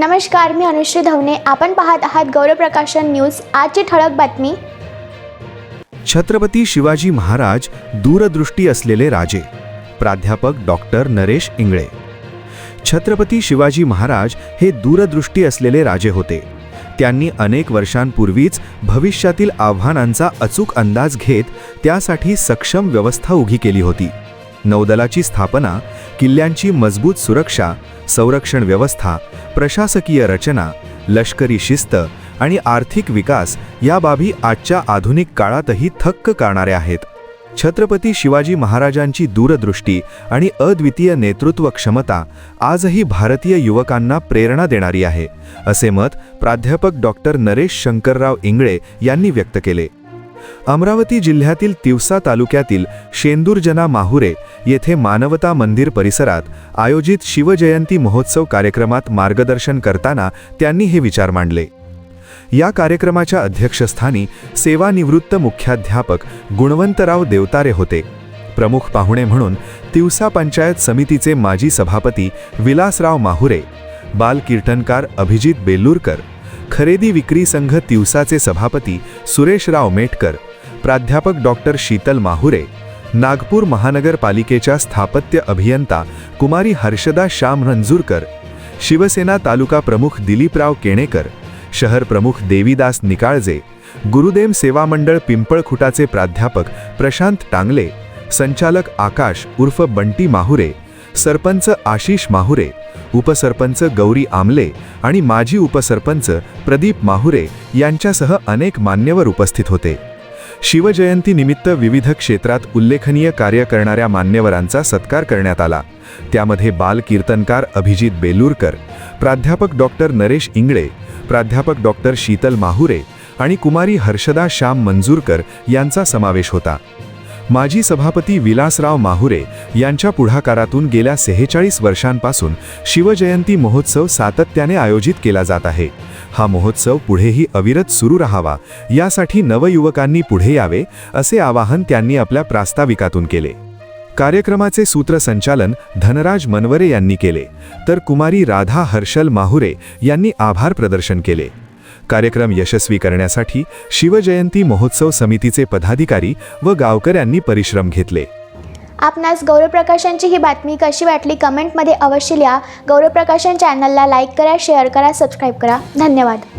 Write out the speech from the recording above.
नमस्कार, मी अनुश्री धवने. आपण पाहत आहात गौरव प्रकाशन न्यूज. आजची ठळक बातमी. छत्रपती शिवाजी महाराज दूरदृष्टी असलेले राजे. प्राध्यापक डॉक्टर नरेश इंगळे. छत्रपती शिवाजी महाराज हे दूरदृष्टी असलेले राजे होते. त्यांनी अनेक वर्षांपूर्वीच भविष्यातील आव्हानांचा अचूक अंदाज घेत त्यासाठी सक्षम व्यवस्था उभी केली होती. नौदलाची स्थापना, किल्ल्यांची मजबूत सुरक्षा, संरक्षण व्यवस्था, प्रशासकीय रचना, लष्करी शिस्त आणि आर्थिक विकास या बाबी आजच्या आधुनिक काळातही थक्क करणाऱ्या आहेत. छत्रपती शिवाजी महाराजांची दूरदृष्टी आणि अद्वितीय नेतृत्व क्षमता आजही भारतीय युवकांना प्रेरणा देणारी आहे, असे मत प्राध्यापक डॉक्टर नरेश शंकरराव इंगळे यांनी व्यक्त केले. अमरावती जिल्ह्यातील तिवसा तालुक्यातील शेंदूरजना माहुरे येथे मानवता मंदिर परिसरात आयोजित शिवजयंती महोत्सव कार्यक्रमात मार्गदर्शन करताना त्यांनी हे विचार मांडले. या कार्यक्रमाच्या अध्यक्षस्थानी सेवानिवृत्त मुख्याध्यापक गुणवंतराव देवतारे होते. प्रमुख पाहुणे म्हणून तिवसा पंचायत समितीचे माजी सभापती विलासराव माहुरे, बाल कीर्तनकार अभिजित बेल्लूरकर, खरेदी विक्री संघ तिवसाचे सभापती सुरेशराव मेटकर, प्राध्यापक डॉक्टर शीतल माहुरे, नागपूर महानगरपालिकेच्या स्थापत्य अभियंता कुमारी हर्षदा श्याम रंजूरकर, शिवसेना तालुका प्रमुख दिलीपराव केणेकर, शहर प्रमुख देवीदास निकाळजे, गुरुदेव सेवा मंडळ पिंपळखुटाचे प्राध्यापक प्रशांत टांगले, संचालक आकाश उर्फ बंटी माहुरे, सरपंच आशिष माहुरे, उपसरपंच गौरी आमले आणि माजी उपसरपंच प्रदीप माहुरे यांच्यासह अनेक मान्यवर उपस्थित होते. शिवजयंतीनिमित्त विविध क्षेत्रात उल्लेखनीय कार्य करणाऱ्या मान्यवरांचा सत्कार करण्यात आला. त्यामध्ये बाल कीर्तनकार अभिजित बेल्लूरकर, प्राध्यापक डॉक्टर नरेश इंगळे, प्राध्यापक डॉक्टर शीतल माहुरे आणि कुमारी हर्षदा श्याम मंजूरकर यांचा समावेश होता. माजी सभापती विलासराव माहुरे यांच्या पुढाकारातून गेल्या 46 वर्षांपासून शिवजयंती महोत्सव सातत्याने आयोजित केला जात आहे. हा महोत्सव पुढेही अविरत सुरू राहावा यासाठी नवयुवकांनी पुढे यावे असे आवाहन त्यांनी आपल्या प्रास्ताविकातून केले. कार्यक्रमाचे सूत्रसंचालन धनराज मनवरे यांनी केले, तर कुमारी राधा हर्षल माहुरे यांनी आभार प्रदर्शन केले. कार्यक्रम यशस्वी करण्यासाठी शिवजयंती महोत्सव समितीचे पदाधिकारी व गावकऱ्यांनी परिश्रम घेतले. आपणास गौरव प्रकाशनची ही बातमी कशी वाटली कमेंटमध्ये अवश्य लिहा. गौरव प्रकाशन चॅनलला लाईक करा, शेअर करा, सबस्क्राईब करा. धन्यवाद.